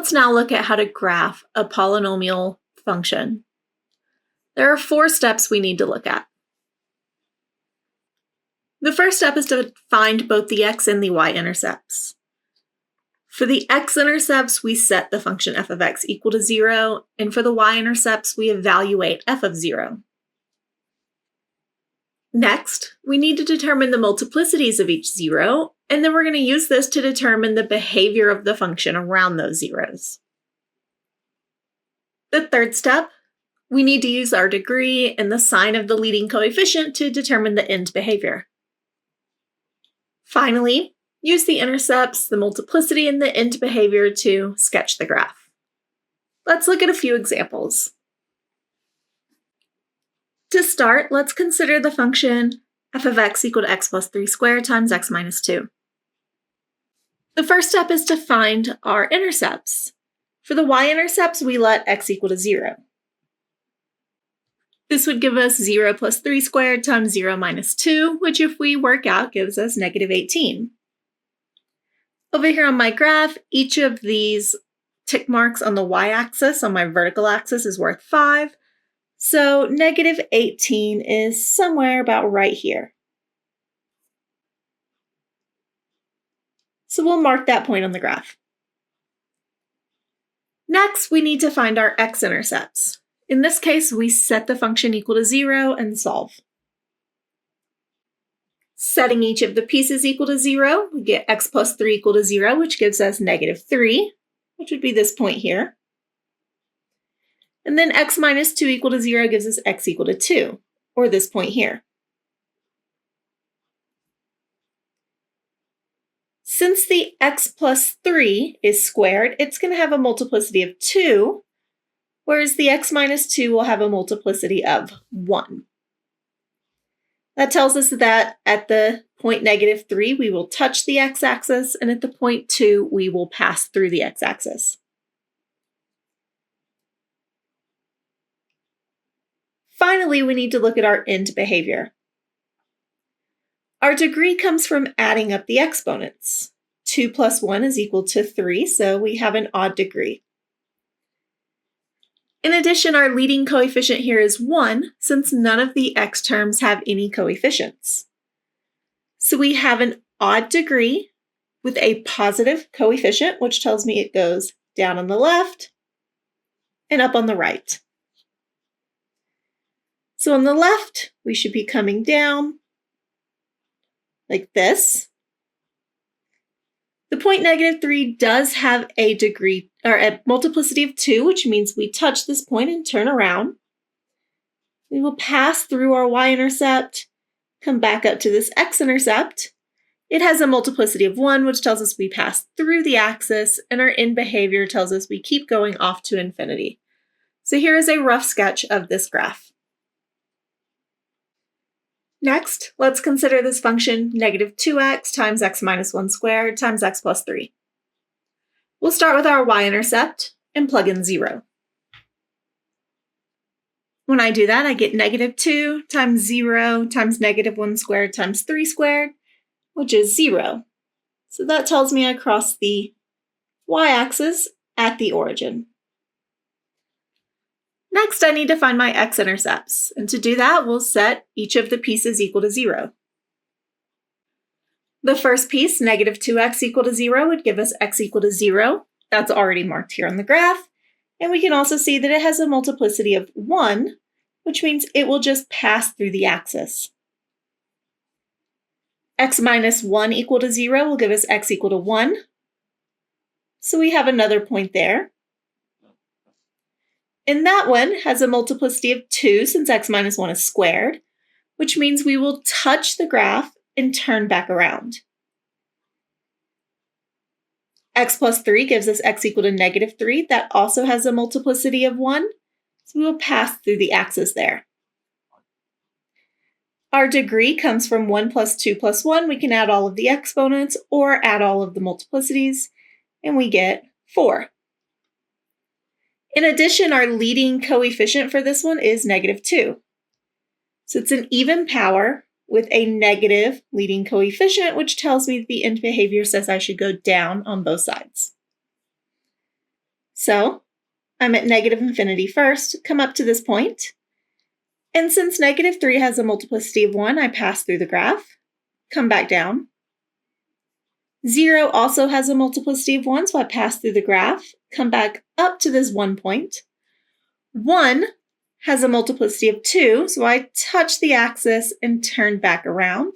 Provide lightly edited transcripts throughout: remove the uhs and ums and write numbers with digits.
Let's now look at how to graph a polynomial function. There are 4 steps we need to look at. The first step is to find both the x and the y-intercepts. For the x-intercepts, we set the function f of x equal to 0, and for the y-intercepts, we evaluate f of 0. Next, we need to determine the multiplicities of each 0, and then we're going to use this to determine the behavior of the function around those zeros. The third step, we need to use our degree and the sign of the leading coefficient to determine the end behavior. Finally, use the intercepts, the multiplicity, and the end behavior to sketch the graph. Let's look at a few examples. To start, let's consider the function f of x equal to x plus 3 squared times x minus 2. The first step is to find our intercepts. For the y-intercepts, we let x equal to 0. This would give us 0 plus 3 squared times 0 minus 2, which if we work out gives us negative 18. Over here on my graph, each of these tick marks on the y-axis, on my vertical axis, is worth 5. So negative 18 is somewhere about right here. So we'll mark that point on the graph. Next, we need to find our x-intercepts. In this case, we set the function equal to 0 and solve. Setting each of the pieces equal to 0, we get x plus 3 equal to 0, which gives us negative 3, which would be this point here. And then x minus 2 equal to 0 gives us x equal to 2, or this point here. Since the x plus 3 is squared, it's going to have a multiplicity of 2, whereas the x minus 2 will have a multiplicity of 1. That tells us that at the point negative 3, we will touch the x-axis, and at the point 2, we will pass through the x-axis. Finally, we need to look at our end behavior. Our degree comes from adding up the exponents. 2 plus 1 is equal to 3, so we have an odd degree. In addition, our leading coefficient here is 1, since none of the x terms have any coefficients. So we have an odd degree with a positive coefficient, which tells me it goes down on the left and up on the right. So on the left, we should be coming down like this. The point negative 3 does have a degree, or a multiplicity of 2, which means we touch this point and turn around. We will pass through our y-intercept, come back up to this x-intercept. It has a multiplicity of 1, which tells us we pass through the axis, and our end behavior tells us we keep going off to infinity. So here is a rough sketch of this graph. Next, let's consider this function negative 2x times x minus 1 squared times x plus 3. We'll start with our y-intercept and plug in 0. When I do that, I get negative 2 times 0 times negative 1 squared times 3 squared, which is 0. So that tells me I cross the y-axis at the origin. Next, I need to find my x-intercepts, and to do that, we'll set each of the pieces equal to 0. The first piece, negative 2x equal to 0, would give us x equal to 0. That's already marked here on the graph, and we can also see that it has a multiplicity of 1, which means it will just pass through the axis. X minus 1 equal to 0 will give us x equal to 1, so we have another point there. And that one has a multiplicity of 2 since x minus 1 is squared, which means we will touch the graph and turn back around. X plus 3 gives us x equal to negative 3. That also has a multiplicity of 1, so we will pass through the axis there. Our degree comes from 1 plus 2 plus 1. We can add all of the exponents or add all of the multiplicities, and we get 4. In addition, our leading coefficient for this one is negative 2. So it's an even power with a negative leading coefficient, which tells me that the end behavior says I should go down on both sides. So I'm at negative infinity first, come up to this point. And since negative 3 has a multiplicity of 1, I pass through the graph, come back down. 0 also has a multiplicity of 1, so I pass through the graph, come back up to this 1 point. 1 has a multiplicity of 2, so I touch the axis and turn back around.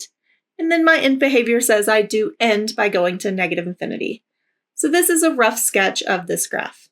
And then my end behavior says I do end by going to negative infinity. So this is a rough sketch of this graph.